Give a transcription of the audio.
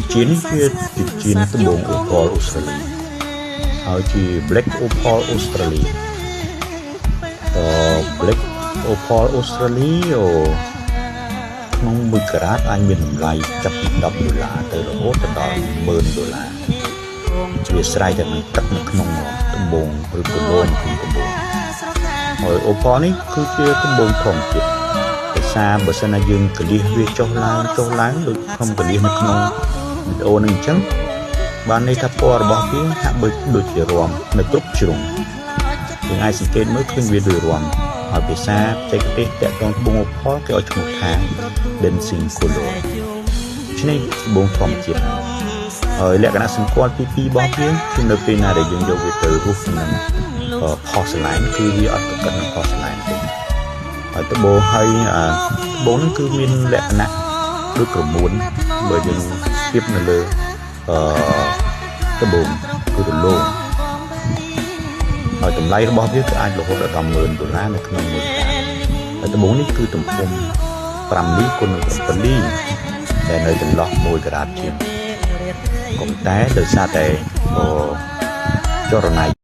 Chiến kia từ chiến từ bồn Opal Australia hỏi chỉ Black Opal Australia Black Opal Australia không một carat anh mình lại chặt $10 từ đó tới đó $10,000ជាស្រ័យតែមិនទឹកនៅក្នុងដំបងឬក៏លងក្នុងដំបងហើយអូប៉លនេះគឺជាដំបងធម្មជាតិភាសាបើសិនណាយើងកលិះវាចុះឡើងដូចខ្ញុំកលិះនៅក្នុងវីដេអូនេះអញ្ចឹងបានន័យថាពណ៌របស់វាហាក់ដូចជារំនៅគ្រប់ជ្រុងយើងអាចសង្កេតមើលឃើញវាដូចរំហើយភាសាបច្ចេកទេសតាក់ទងត្បូងអូប៉លគេឲ្យឈ្មោះថា dancing color ឆ្នេះត្បូងធម្មជាតិហើយលក្ខណៈសម្គាល់ទី2របស់វាគឺនៅពេលណាដែលយើងយកវាទៅរុះនឹងផសឡាញគឺវាអត់ប្រកិតនឹងផសឡាញទេហើយត្បូងហ្នឹងគឺមានលក្ខណៈដូចក្រមួនបើយើងស្ទាបនៅលើត្បូងគឺរលោងហើយតម្លៃរបស់វាគឺអាចរហូតដល់$10,000នៅក្នុងមួយខែហើយត្បូងនេះគឺទំហំ5 លីគុណនឹង7 លីដែលនៅចន្លោះ1ការ៉ាតជាងក៏តែដោយសារតែចរណៃ